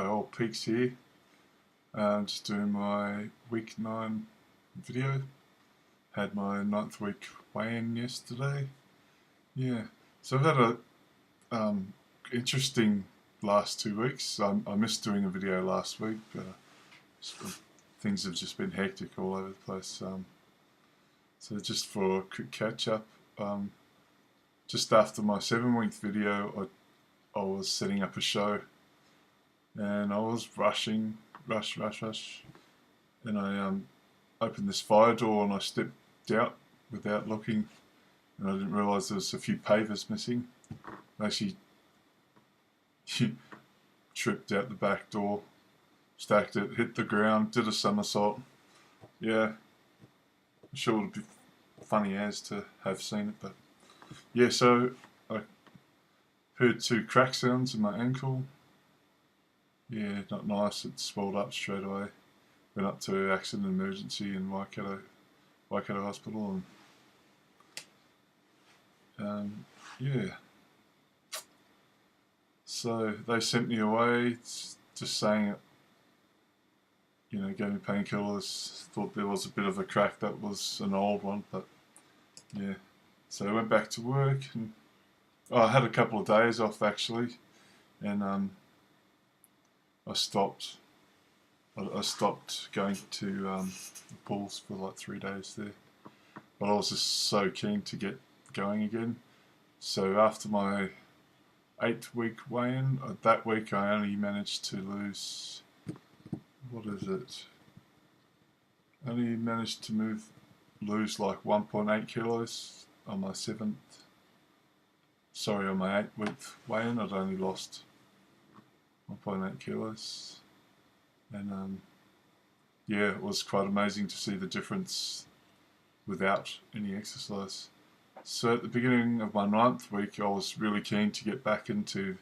all peaks here. Just doing my week 9 video. Had my 9th week weigh-in yesterday. Yeah, so I've had a interesting last 2 weeks. I missed doing a video last week. Things have just been hectic all over the place. So just for a quick catch up, just after my 7-week video, I was setting up a show, and I was rush, and I opened this fire door and I stepped out without looking, and I didn't realise there was a few pavers missing. I actually tripped out the back door, stacked it, hit the ground, did a somersault. Yeah, I'm sure it would be funny as to have seen it, but yeah, so I heard 2 crack sounds in my ankle. Yeah, not nice. It swelled up straight away. Went up to accident emergency in Waikato Hospital, and yeah. So they sent me away, just saying it. You know, gave me painkillers. Thought there was a bit of a crack that was an old one, but yeah. So I went back to work, and I had a couple of days off actually, and I stopped going to the pools for like 3 days there. But I was just so keen to get going again. So after my 8-week weigh-in, that week I only managed to lose, what is it? I only managed to lose like 1.8 kilos on my 8th week weigh-in. I'd only lost 1.8 kilos, and yeah, it was quite amazing to see the difference without any exercise. So at the beginning of my 9th week, I was really keen to get back into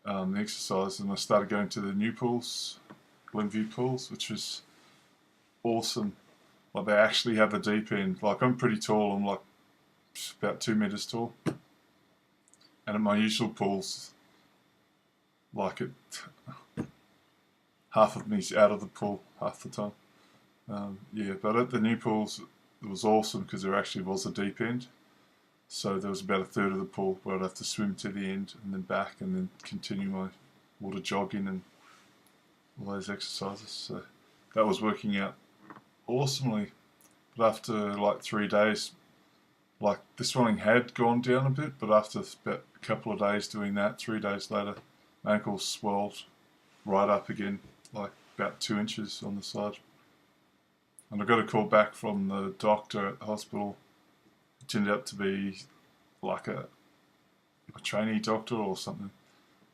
the exercise, and I started going to the new pools, Glenview pools, which was awesome. Like, they actually have a deep end. Like, I'm pretty tall. I'm like about 2 meters tall, and at my usual pools, like, half of me's out of the pool half the time. Yeah, but at the new pools, it was awesome because there actually was a deep end. So there was about a third of the pool where I'd have to swim to the end and then back, and then continue my water jogging and all those exercises. So that was working out awesomely. But after like 3 days, like, the swelling had gone down a bit, but after about a couple of days doing that, 3 days later, my ankle swelled right up again, like about 2 inches on the side. And I got a call back from the doctor at the hospital. It turned out to be like a trainee doctor or something.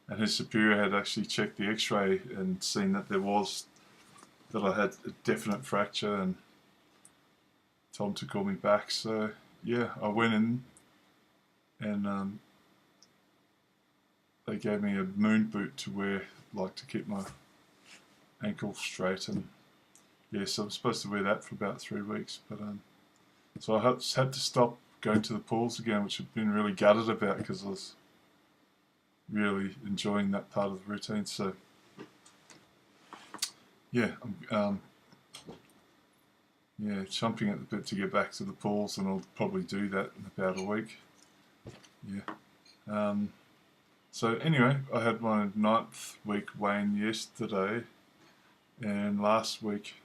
And his superior had actually checked the x-ray and seen that I had a definite fracture, and told him to call me back. So yeah, I went in, and they gave me a moon boot to wear, like, to keep my ankle straight, and yeah, so I'm supposed to wear that for about 3 weeks, but so I had to stop going to the pools again, which I've been really gutted about because I was really enjoying that part of the routine. So yeah, I'm yeah, chomping at the bit to get back to the pools, and I'll probably do that in about a week. Yeah. So anyway, I had my 9th week weigh-in yesterday, and last week,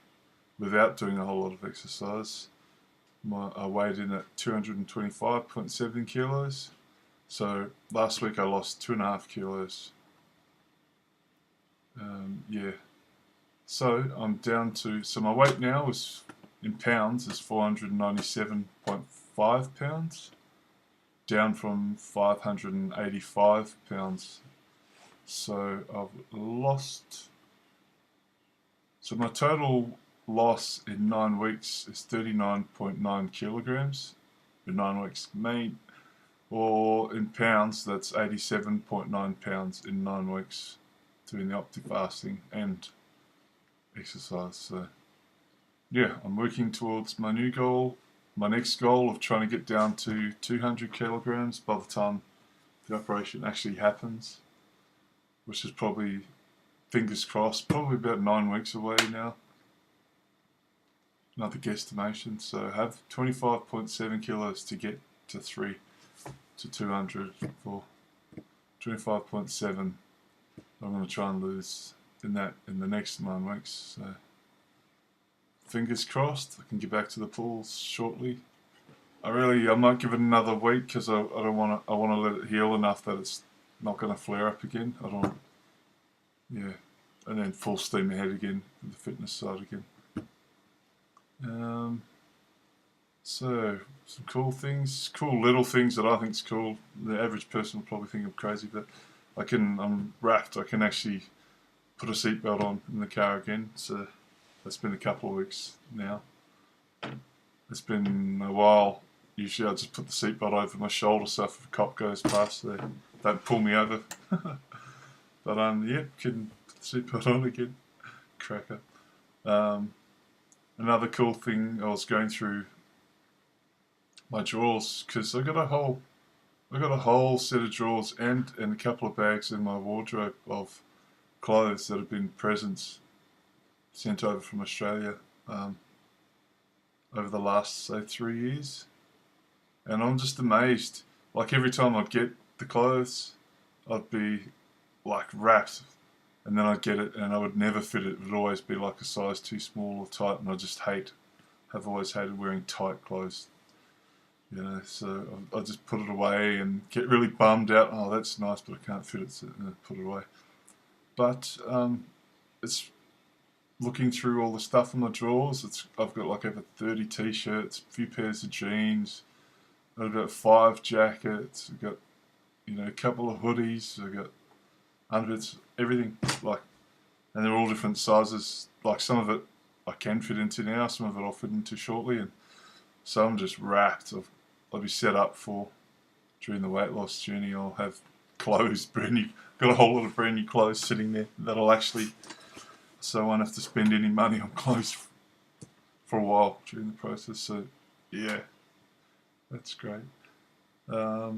without doing a whole lot of exercise, I weighed in at 225.7 kilos. So last week I lost 2.5 kilos. Yeah. So I'm down to, so my weight now is, in pounds, is 497.5 pounds, down from 585 pounds. So I've lost, so my total loss in 9 weeks is 39.9 kilograms in 9 weeks. Or in pounds, that's 87.9 pounds in 9 weeks, doing the OPTIFASting and exercise. So yeah, I'm working towards my new goal, my next goal of trying to get down to 200 kilograms by the time the operation actually happens, which is probably fingers crossed, probably about 9 weeks away now. Another guesstimation. So I have 25.7 kilos to get to 3 to 200 for 25.7. I'm going to try and lose in the next 9 weeks. So fingers crossed, I can get back to the pools shortly. I might give it another week because I want to let it heal enough that it's not going to flare up again. Yeah, and then full steam ahead again with the fitness side again. So some cool little things that I think's cool. The average person will probably think I'm crazy, but I'm wrapped. I can actually put a seatbelt on in the car again. So that's been a couple of weeks now. It's been a while. Usually I just put the seatbelt over my shoulder so if a cop goes past, they don't pull me over. But yeah, can put the seatbelt on again. Cracker. Another cool thing, I was going through my drawers because I got a whole set of drawers and a couple of bags in my wardrobe of clothes that have been presents sent over from Australia over the last, say, 3 years. And I'm just amazed. Like every time I'd get the clothes, I'd be like wrapped, and then I'd get it and I would never fit it. It would always be like a size too small or tight, and I just have always hated wearing tight clothes. You know, so I just put it away and get really bummed out. Oh, that's nice, but I can't fit it, so put it away. But it's looking through all the stuff in my drawers. I've got like over 30 t-shirts, a few pairs of jeans, I've got 5 jackets, I've got a couple of hoodies, I've got underwears, everything, like, and they're all different sizes. Like some of it I can fit into now, some of it I'll fit into shortly, and so I'm just wrapped. I'll be set up for during the weight loss journey. I'll have clothes, got a whole lot of brand new clothes sitting there so I won't have to spend any money on clothes for a while during the process. So yeah, that's great. What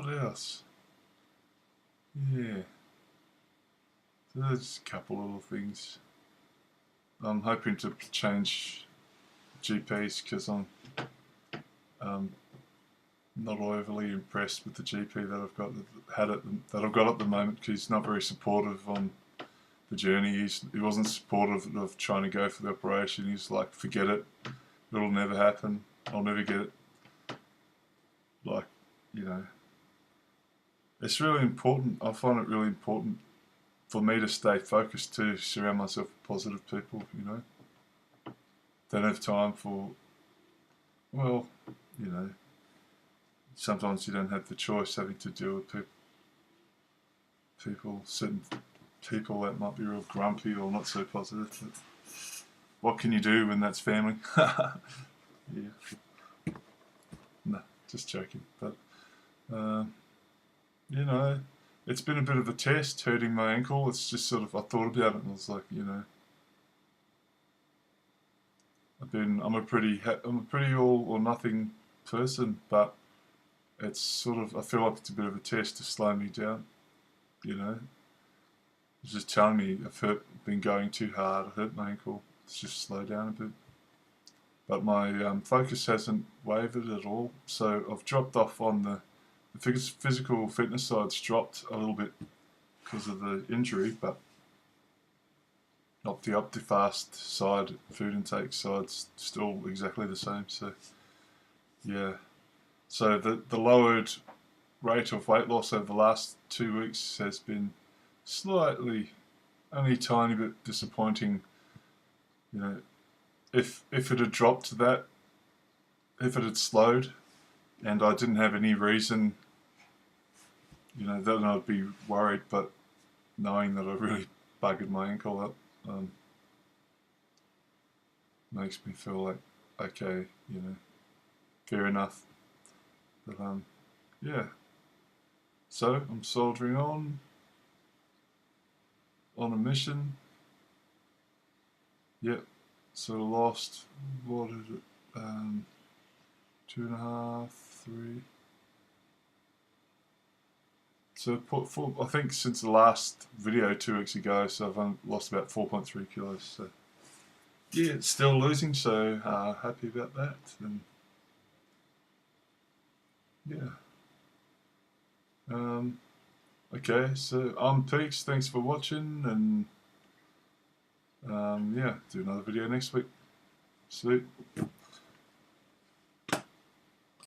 else? Yeah, so there's a couple little things. I'm hoping to change GPs because I'm not overly impressed with the GP that I've got at the moment, because he's not very supportive on the journey. He wasn't supportive of trying to go for the operation. He's like, forget it, it'll never happen, I'll never get it. Like, it's really important. I find it really important for me to stay focused, to surround myself with positive people. Don't have time for, well, sometimes you don't have the choice, having to deal with certain people that might be real grumpy or not so positive. But what can you do when that's family? Yeah. No, just joking. But it's been a bit of a test, hurting my ankle. It's just sort of, I thought about it and I was like, I'm a pretty all or nothing person, but it's sort of, I feel like it's a bit of a test to slow me down. It's just telling me I've been going too hard, I hurt my ankle, let's just slow down a bit. But my focus hasn't wavered at all, so I've dropped off on the physical fitness side's dropped a little bit because of the injury, but not the OPTIFAST side, food intake side's still exactly the same. So yeah, so the lowered rate of weight loss over the last 2 weeks has been slightly, only a tiny bit disappointing. If it had dropped to that, if it had slowed, and I didn't have any reason, then I'd be worried. But knowing that I really buggered my ankle up makes me feel like, okay, fair enough. But yeah. So I'm soldiering on a mission. Yep. So lost, what is it? 2.5, 3. So I think since the last video 2 weeks ago, so I've lost about 4.3 kilos. So yeah, it's still losing, so happy about that. And yeah. Okay, so I'm Peaks. Thanks for watching, and yeah, do another video next week. See you.